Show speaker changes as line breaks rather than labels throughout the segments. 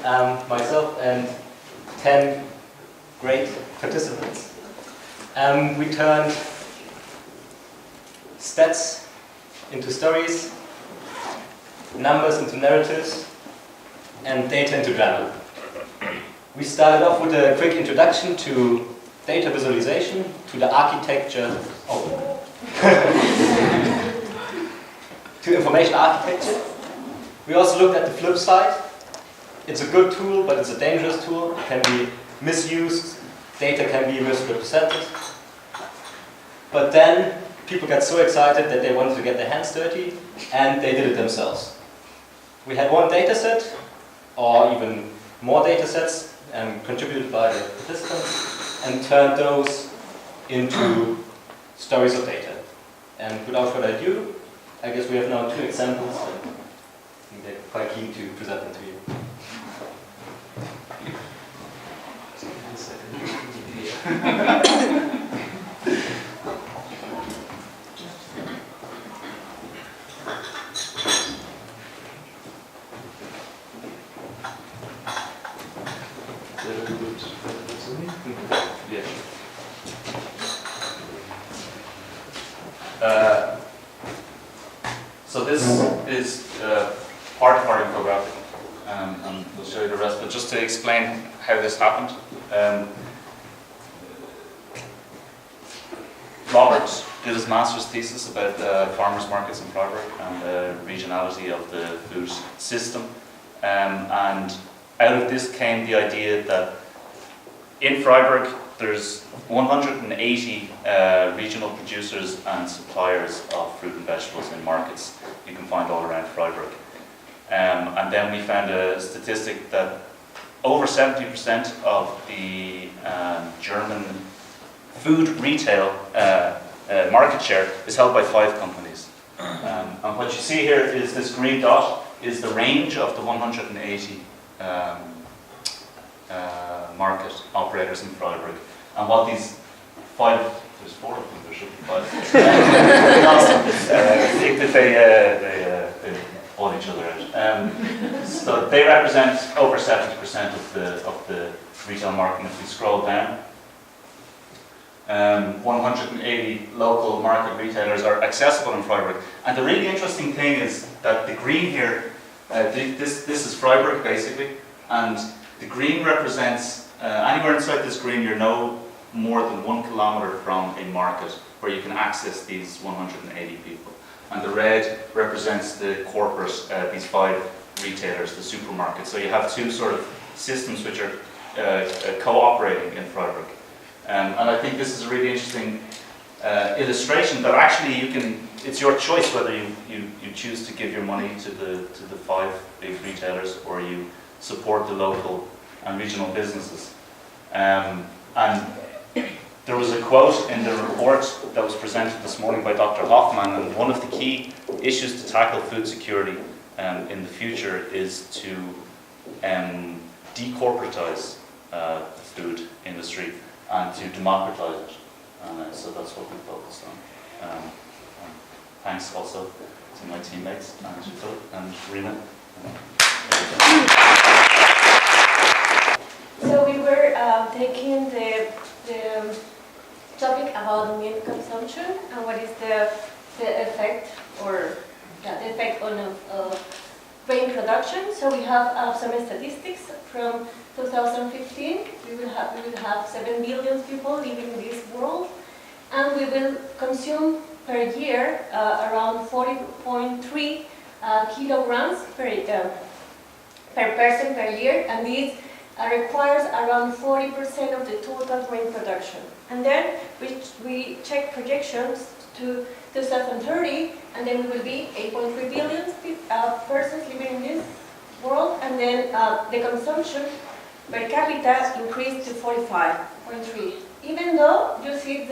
myself and 10 great participants. We turned stats into stories, numbers into narratives, and data into grammar. We started off with a quick introduction to data visualization, to the architecture, to information architecture. We also looked at the flip side. It's a good tool, but it's a dangerous tool. It can be misused, data can be misrepresented. But then people got so excited that they wanted to get their hands dirty, and they did it themselves. We had one data set, or even more data sets, contributed by the participants, and turned those into stories of data. And without further ado, I guess we have now 2 examples, and I think they're quite keen to present them to you.
So this is part of our infographic, and we'll show you the rest, but just to explain how this happened. Robert did his master's thesis about farmers markets in Freiburg and the regionality of the food system, and out of this came the idea that in Freiburg there's 180 regional producers and suppliers of fruit and vegetables in markets you can find all around Freiburg. And then we found a statistic that over 70% of the German food retail market share is held by 5 companies. And what you see here is this green dot is the range of the 180 market operators in Freiburg. And what these 5, there's 4 of them, there should be 5. They bought each other out. So they represent over 70% of the retail market. And if we scroll down, 180 local market retailers are accessible in Freiburg. And the really interesting thing is that the green here, this is Freiburg basically, and the green represents, anywhere inside this green you're no more than 1 kilometer from a market where you can access these 180 people. And the red represents the corporate, these 5 retailers, the supermarkets. So you have 2 sort of systems which are cooperating in Freiburg. And I think this is a really interesting illustration that actually you can, it's your choice whether you choose to give your money to the 5 big retailers or you support the local and regional businesses. And there was a quote in the report that was presented this morning by Dr. Hoffman, and one of the key issues to tackle food security in the future is to decorporatize the food industry and to democratize it. So that's what we focused on. Thanks also to my teammates, and Rina.
So we were taking the topic about milk consumption and what is the effect or the effect on grain production. So we have some statistics from 2015. We will have 7 billion people living in this world, and we will consume per year around 40.3 kilograms per person per year, and this requires around 40% of the total grain production. And then we check projections to 2030, and then we will be 8.3 billion persons living in this world, and then the consumption per capita increased to 45.3. Even though you see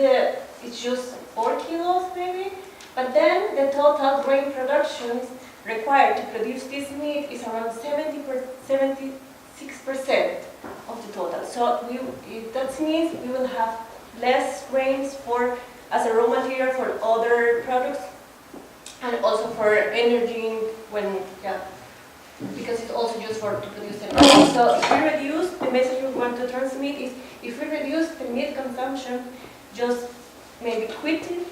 it's just 4 kilos maybe, but then the total grain production required to produce this meat is around 76% of the total. So that means we will have less grains as a raw material for other products, and also for energy because it's also used to produce energy. So if we reduce, the message we want to transmit is, if we reduce the meat consumption, just maybe quitting,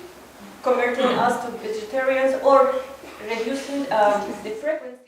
converting us to vegetarians, or reducing the frequency